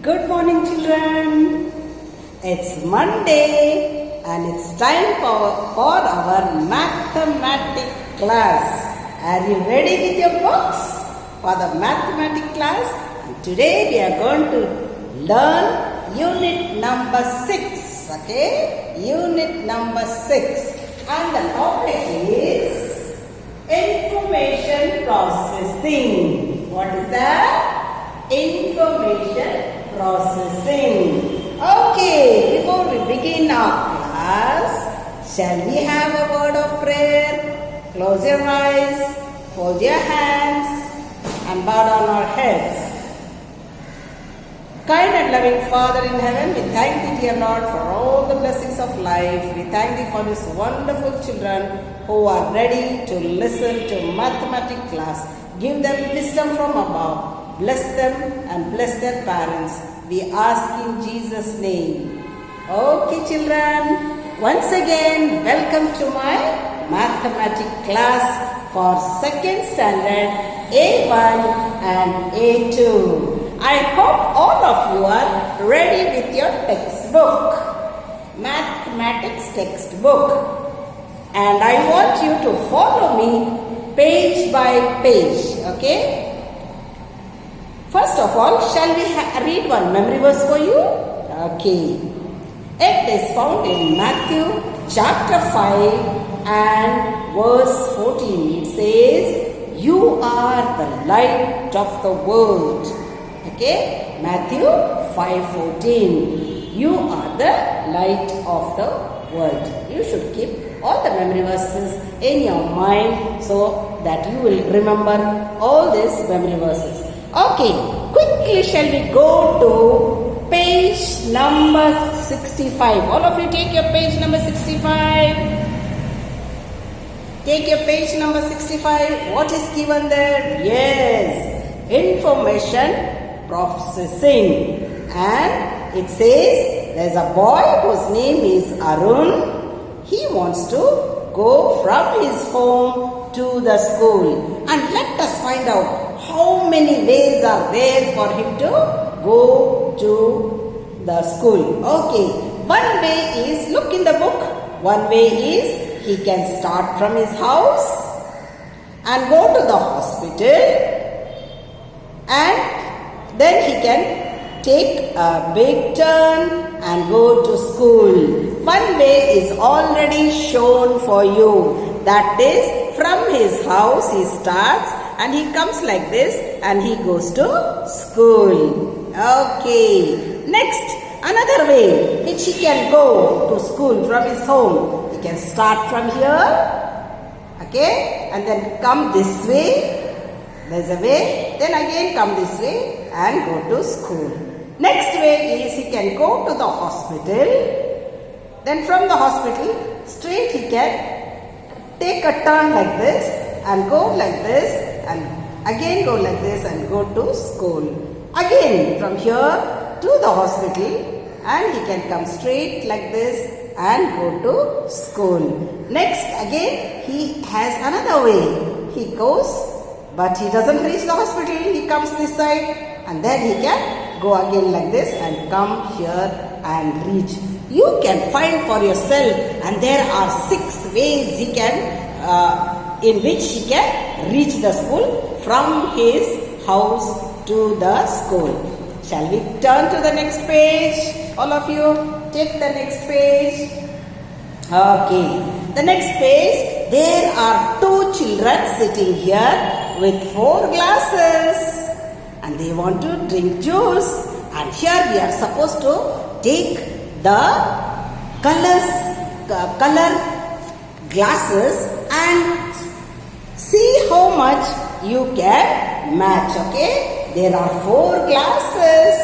Good morning, children. It's Monday and it's time for our mathematics class. Are you ready with your books for the mathematics class? And today we are going to learn unit number 6. Okay? Unit number 6. And the topic is information processing. What is that? Information processing. Okay, before we begin our class, shall we have a word of prayer? Close your eyes, fold your hands, and bow down our heads. Kind and loving Father in heaven, we thank Thee, dear Lord, for all the blessings of life. We thank Thee for these wonderful children who are ready to listen to mathematics class. Give them wisdom from above. Bless them and bless their parents. We ask in Jesus' name. Okay, children. Once again, welcome to my mathematics class for 2nd standard A1 and A2. I hope all of you are ready with your textbook, mathematics textbook. And I want you to follow me page by page, okay? First of all, shall we read one memory verse for you? Okay. It is found in Matthew chapter 5 and verse 14. It says, "You are the light of the world." Okay? Matthew 5:14. You are the light of the world. You should keep all the memory verses in your mind so that you will remember all these memory verses. Okay, quickly shall we go to page number 65. All of you take your page number 65. Take your page number 65. What is given there? Yes, information processing. And it says there's a boy whose name is Arun. He wants to go from his home to the school. And let us find out how many ways are there for him to go to the school. Okay, one way is, look in the book, one way is he can start from his house and go to the hospital, and then he can take a big turn and go to school. One way is already shown for you. That is, from his house he starts and he comes like this and he goes to school. Okay. Next, another way which he can go to school from his home. He can start from here. Okay. And then come this way. There's a way. Then again come this way and go to school. Next way is he can go to the hospital. Then from the hospital, straight he can take a turn like this and go like this and again go like this and go to school. Again from here to the hospital, and he can come straight like this and go to school. Next again he has another way. He goes, but he doesn't reach the hospital. He comes this side and then he can go again like this and come here and reach. You can find for yourself, and there are 6 ways he can in which he can reach the school from his house to the school. Shall we turn to the next page? All of you take the next page. Okay, the next page, there are 2 children sitting here with 4 glasses and they want to drink juice, and here we are supposed to take the color glasses and see how much you can match. Okay, there are 4 glasses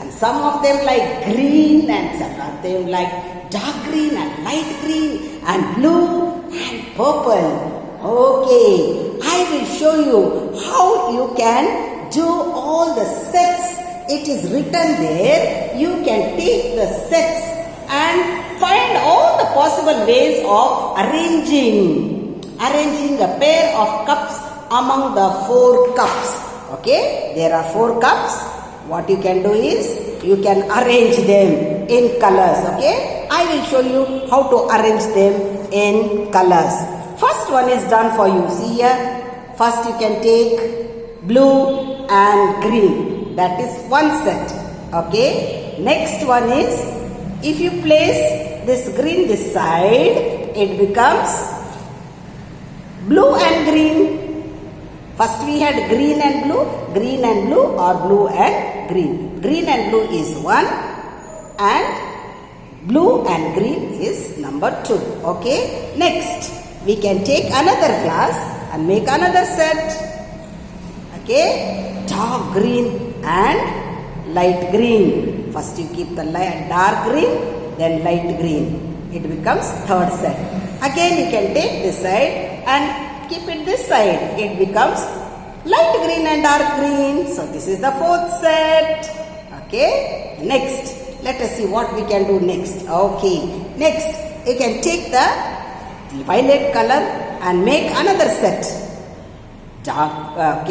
and some of them like green and some of them like dark green and light green and blue and purple. Okay, I will show you how you can do all the sets. It is written there. You can take the sets and find all the possible ways of arranging a pair of cups among the 4 cups. Okay, there are 4 cups. what you can do is you can arrange them in colors. Okay, I will show you how to arrange them in colors. First one is done for you. See here. First you can take blue and green. That is one set. Okay. Next one is, if you place this green this side, it becomes blue and green. First we had green and blue or blue and green. Green and blue is 1 and blue and green is number 2. Okay. Next we can take another glass and make another set. Okay. Dark green and light green. First you keep the dark green, then light green. It becomes third set. Again you can take this side and keep it this side. It becomes light green and dark green. So this is the fourth set. Okay. Next, let us see what we can do next. Okay. Next, you can take the violet color and make another set. Dark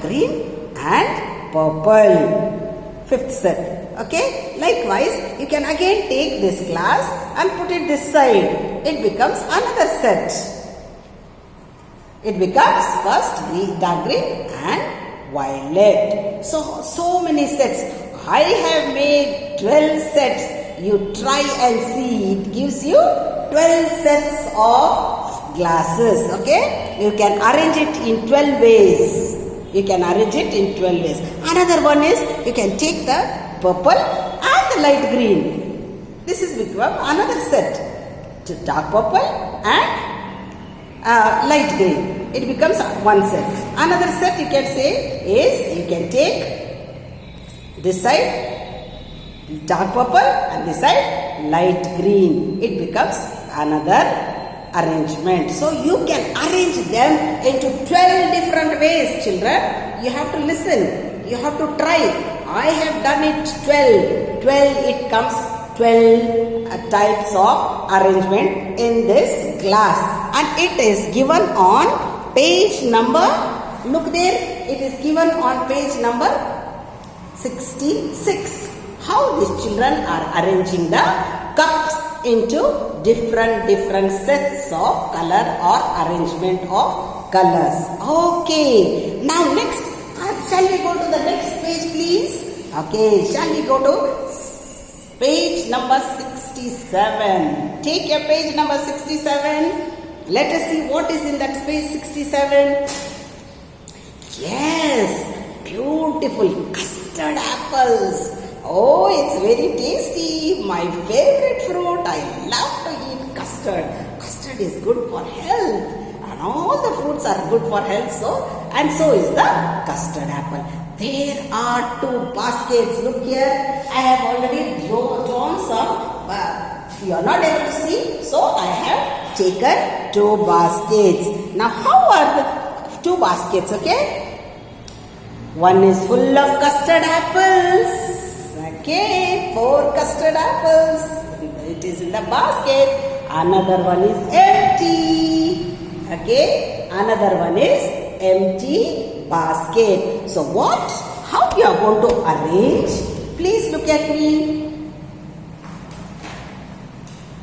green and purple. Fifth set. Okay. Likewise, you can again take this glass and put it this side. It becomes another set. It becomes first dark green and violet. So many sets. I have made 12 sets. You try and see. It gives you 12 sets of glasses. Okay. You can arrange it in 12 ways. Another one is, you can take the purple and the light green. This is become another set. Dark purple and light green. It becomes one set. Another set you can say is, you can take this side dark purple and this side light green. It becomes another arrangement. So you can arrange them into 12 different ways, children. You have to listen. You have to try. I have done it 12. 12, it comes 12 types of arrangement in this class, and it is given on page number, look there, it is given on page number 66. How these children are arranging the cups into different sets of color or arrangement of colors. Okay, now next, shall we go to the next page please? Okay, shall we go to page number 67. Take your page number 67. Let us see what is in that page 67. Yes, beautiful custard apples. Oh, it's very tasty. My favorite fruit. I love to eat custard. Custard is good for health. And all the fruits are good for health. So is the custard apple. There are 2 baskets. Look here. I have already drawn some. You are not able to see. So I have taken 2 baskets. Now how are the 2 baskets? Okay. One is full of custard apples. Okay. 4 custard apples. It is in the basket. Another one is empty. Okay. Another one is empty basket. So how you are going to arrange? Please look at me.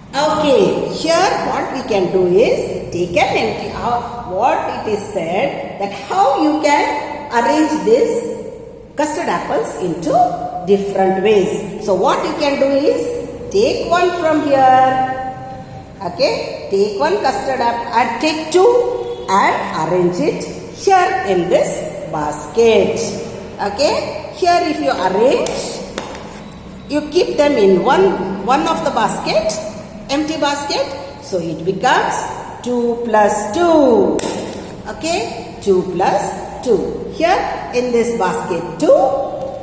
Okay, here what we can do is take an empty, what it is said that how you can arrange this custard apples into different ways. So what you can do is take one from here. Okay, take one custard apple and take 2 and arrange it here in this basket. Okay, here if you arrange, you keep them in one of the basket, empty basket. So it becomes 2 plus 2. Okay, 2 plus 2. Here in this basket 2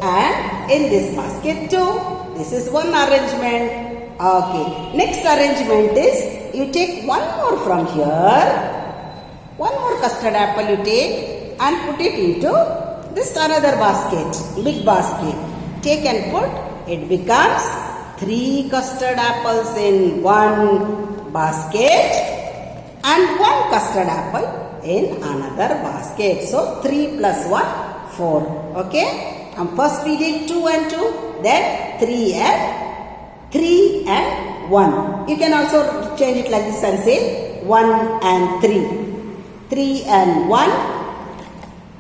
and in this basket 2. This is one arrangement. Okay, next arrangement is you take one more from here. One more custard apple you take and put it into this another basket, big basket. Take and put, it becomes 3 custard apples in one basket and 1 custard apple in another basket. So 3 plus 1, 4. Okay. First we did 2 and 2, then 3 and 1. You can also change it like this and say 1 and 3. 3 and 1,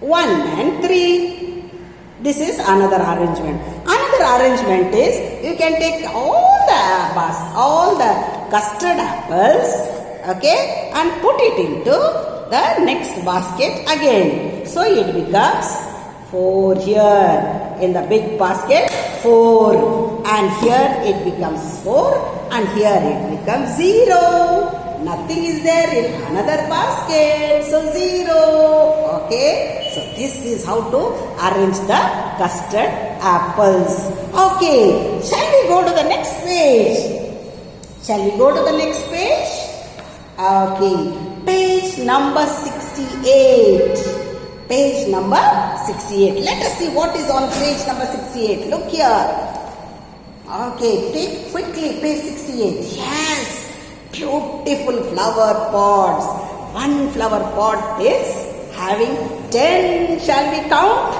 1 and 3. This is another arrangement. Another arrangement is you can take all the custard apples, okay, and put it into the next basket again. So it becomes 4 here. In the big basket, 4. And here it becomes 4. And here it becomes 0. Nothing is there in another basket. So 0. Okay. So this is how to arrange the custard apples. Okay. Shall we go to the next page? Shall we go to the next page? Okay. Page number 68. Page number 68. Let us see what is on page number 68. Look here. Okay, take quickly page 68. Yes, beautiful flower pots. One flower pot is having 10. Shall we count?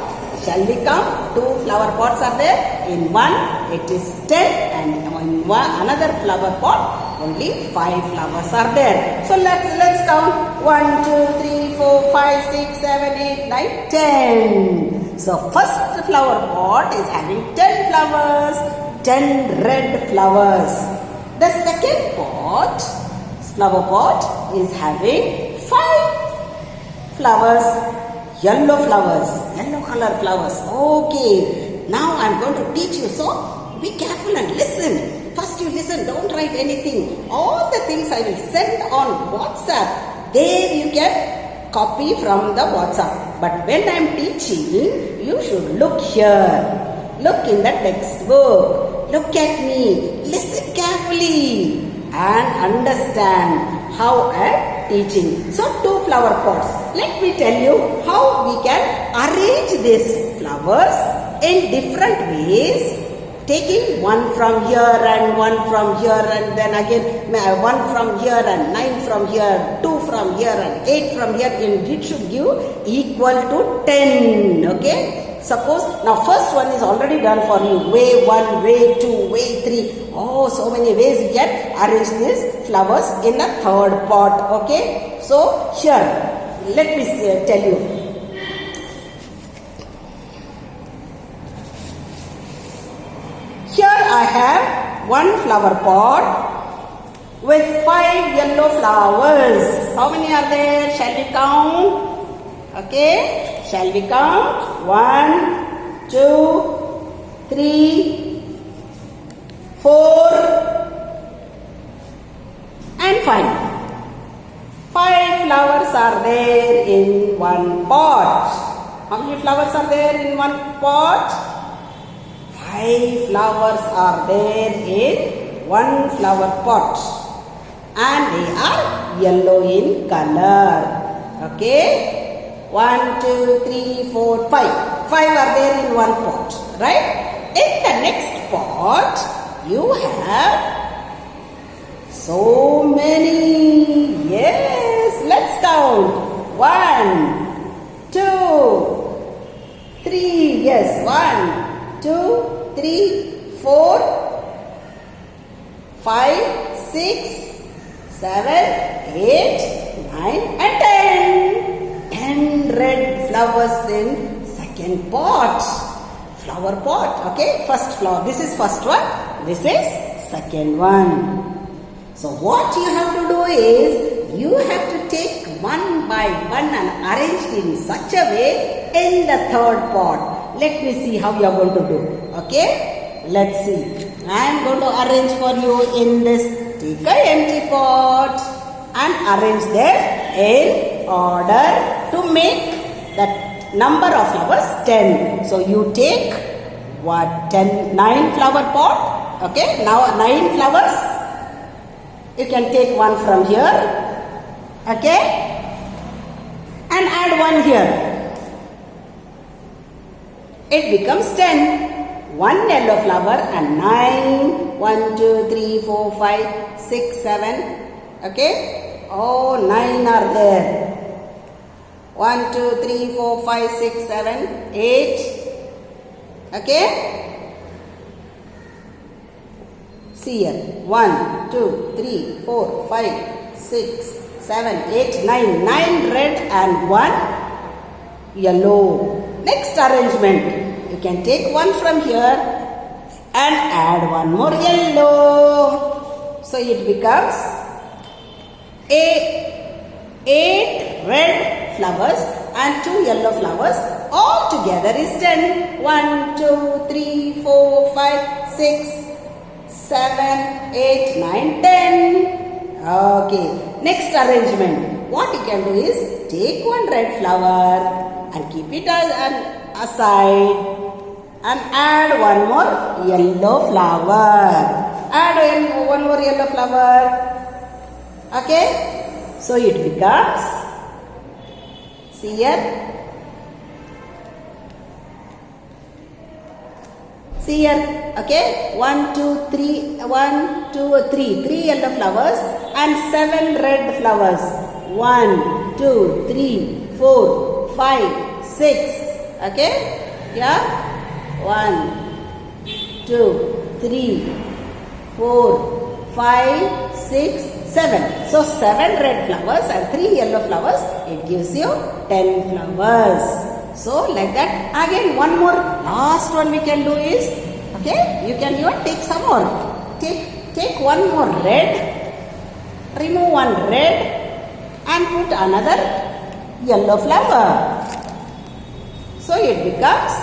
Shall we count? 2 flower pots are there. In one it is 10 and in another flower pot only 5 flowers are there. So let's count. 1, 2, 3, 4, 5, 6, 7, 8, 9, 10. So first flower pot is having 10 flowers, 10 red flowers. The second flower pot is having 5 flowers, yellow color flowers. Okay, now I am going to teach you. So be careful and listen. First you listen, don't write anything. All the things I will send on WhatsApp. There you can copy from the WhatsApp. But when I am teaching, you should look here. Look in the textbook. Look at me. Listen carefully and understand how I am teaching. So 2 flower pots. Let me tell you how we can arrange these flowers in different ways. Taking 1 from here and 1 from here and then again 1 from here and 9 from here, 2 from here and 8 from here, and it should give equal to 10. Okay. Suppose now first one is already done for you. Way 1, way 2, way 3. Oh, so many ways you can arrange these flowers in the third pot. Okay. So here, let me tell you. Here I have 1 flower pot with 5 yellow flowers. How many are there? Shall we count? Okay. Shall we count? 1, 2, 3, 4 and 5. 5 flowers are there in 1 pot. How many flowers are there in 1 pot? 5 flowers are there in 1 flower pot and they are yellow in color. Okay. 1, 2, 3, 4, 5. 5 are there in 1 pot. Right? In the next pot, you have so many. Yes. Let's count. 1, 2, 3. Yes. 1, 2, 3, 4, 5, 6, 7, 8, 9 and 10. 10 red flowers in second pot. Flower pot. Okay. First flower. This is first one. This is second one. So what you have to do is you have to take 1 by 1 and arrange it in such a way in the third pot. Let me see how you are going to do. Okay. Let's see. I am going to arrange for you in this. Take an empty pot and arrange them in order to make the number of flowers 10. So you take 9 flower pot. Okay. Now 9 flowers. You can take 1 from here. Okay. And add 1 here. It becomes 10. 1 yellow flower and 9. 1, 2, 3, 4, 5, 6, 7. Okay. Oh, 9 are there. 1, 2, 3, 4, 5, 6, 7, 8, Okay? See here. 1, 2, 3, 4, 5, 6, 7, 8, 9. 9 red and 1 yellow. Next arrangement. You can take one from here and add one more yellow. So it becomes 8 red flowers and 2 yellow flowers. All together is 10. 1, 2, 3, 4, 5, 6, 7, 8, 9, 10. Okay. Next arrangement. What you can do is take one red flower and keep it aside and add one more yellow flower. Add one more yellow flower. Okay? So it becomes, see here. See here, okay, 1, 2, 3, 1, 2, 3, 3 yellow flowers and 7 red flowers. 1, 2, 3, 4, 5, 6, okay, yeah, 1, 2, 3, 4, 5, 6, 7. So 7 red flowers and 3 yellow flowers, it gives you 10 flowers. So like that, again one more last one we can do is, okay, you can even take some more. Take one more red, remove one red and put another yellow flower. So it becomes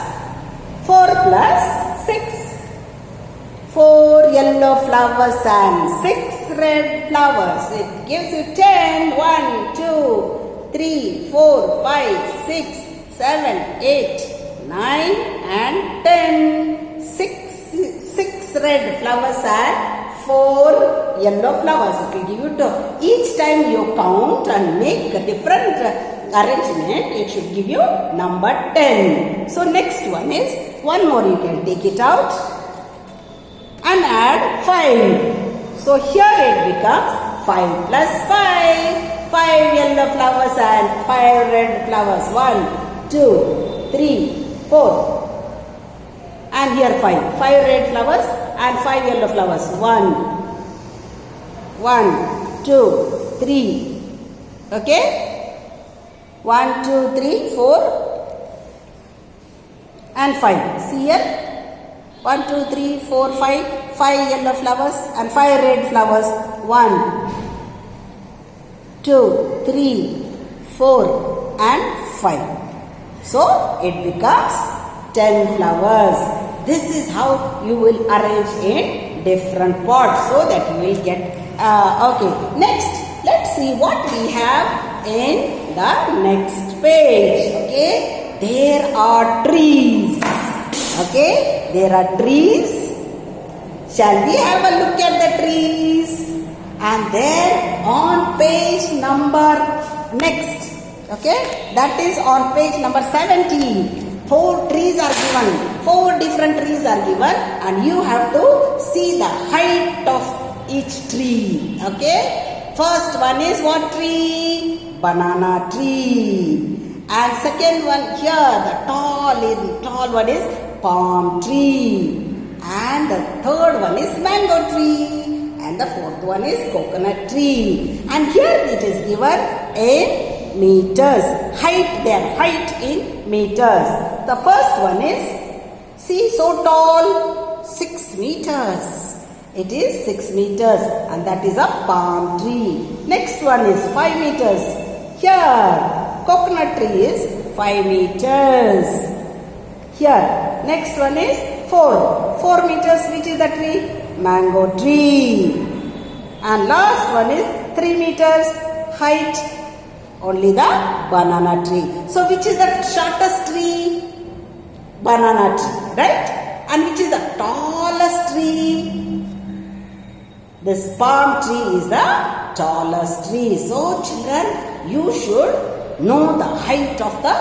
4 plus 6. 4 yellow flowers and 6 red flowers. It gives you 10. 1, 2, 3, 4, 5, 6, 7, 8, 9 and 10. 6 red flowers and 4 yellow flowers. It will give you 2. Each time you count and make a different arrangement, it should give you number 10. So next one is, one more you can take it out and add 5. So here it becomes 5 plus 5. 5 yellow flowers and 5 red flowers. 1, 2, 3, 4. And here 5. 5 red flowers and 5 yellow flowers. 1, 2, 3. Okay? 1, 2, 3, 4 and 5. See here? 1, 2, 3, 4, 5. 5 yellow flowers and 5 red flowers. 1, 2, 3, 4 and 5. So it becomes 10 flowers. This is how you will arrange in different pots so that you will get, okay. Next, let's see what we have in the next page. Okay, there are trees. Okay, there are trees. Shall we have a look at the trees? And then on page number next, okay, that is on page number 70. 4 trees are given. 4 different trees are given and you have to see the height of each tree. Okay. First one is what tree? Banana tree. And second one here, the tall one is palm tree. And the third one is mango tree. And the fourth one is coconut tree. And here it is given in meters. Height, their height in meters. The first one is, see, so tall, 6 meters. It is 6 meters and that is a palm tree. Next one is 5 meters. Here, coconut tree is 5 meters. Here, next one is 4 meters. Which is the tree? Mango tree. And last one is 3 meters height. Only the banana tree. So which is the shortest tree? Banana tree, right? And which is the tallest tree? This palm tree is the tallest tree. So children, you should know the height of the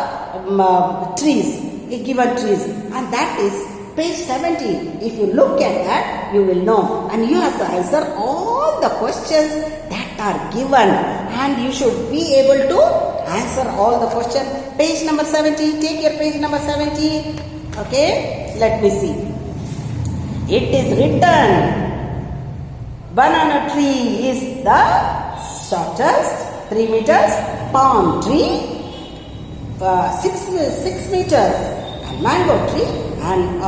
trees, given trees. And that is page 70. If you look at that, you will know. And you have to answer all the questions that are given. And you should be able to answer all the questions. Page number 70. Take your page number 70. Okay. let me see. It is written, banana tree is the shortest, 3 meters, palm tree, 6 meters, and mango tree and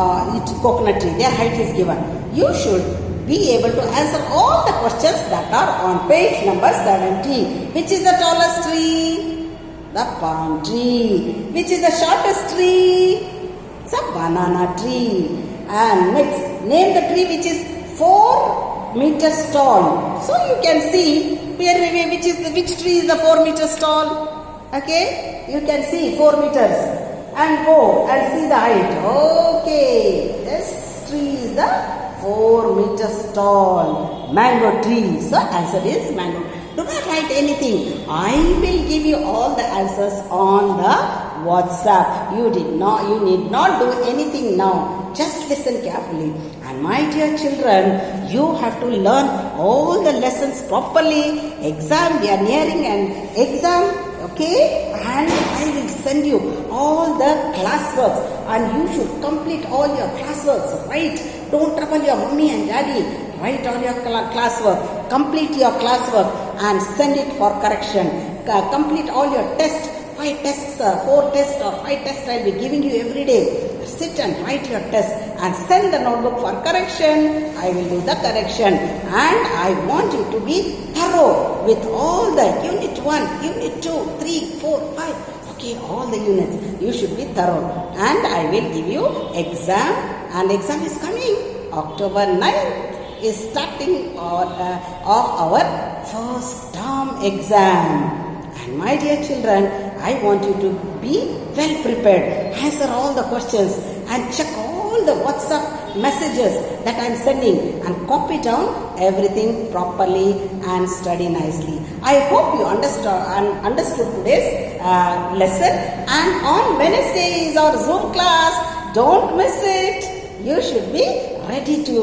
coconut tree, their height is given. You should be able to answer all the questions that are on page number 70. Which is the tallest tree? The palm tree. Which is the shortest tree? It's a banana tree. And next, name the tree which is 4 meters tall. So you can see which tree is the 4 meters tall. Okay, you can see 4 meters and go and see the height. Okay, this tree is the 4 meters tall mango tree. So answer is mango. Do not write anything. I will give you all the answers on the WhatsApp. You need not do anything now. Just listen carefully. And my dear children, you have to learn all the lessons properly. Exam, we are nearing an exam. Okay, and I will send you all the classworks and you should complete all your classworks, right? Don't trouble your mommy and daddy. Write all your classwork, complete your classwork and send it for correction. Complete all your tests, 5 tests, 4 tests or 5 tests I will be giving you every day. Sit and write your test and send the notebook for correction. I will do the correction and I want you to be thorough with all the unit 1, unit 2, 3, 4, 5. Okay, all the units. You should be thorough and I will give you exam, and exam is coming. October 9th is starting of our first term exam. And my dear children, I want you to be well prepared. Answer all the questions and check all the WhatsApp messages that I am sending and copy down everything properly and study nicely. I hope you understood today's lesson. And on Wednesday is our Zoom class. Don't miss it. You should be ready to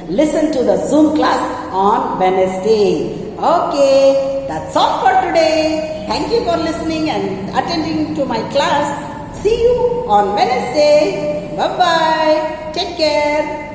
listen to the Zoom class on Wednesday. Okay, that's all for today. Thank you for listening and attending to my class. See you on Wednesday. Bye-bye. Take care.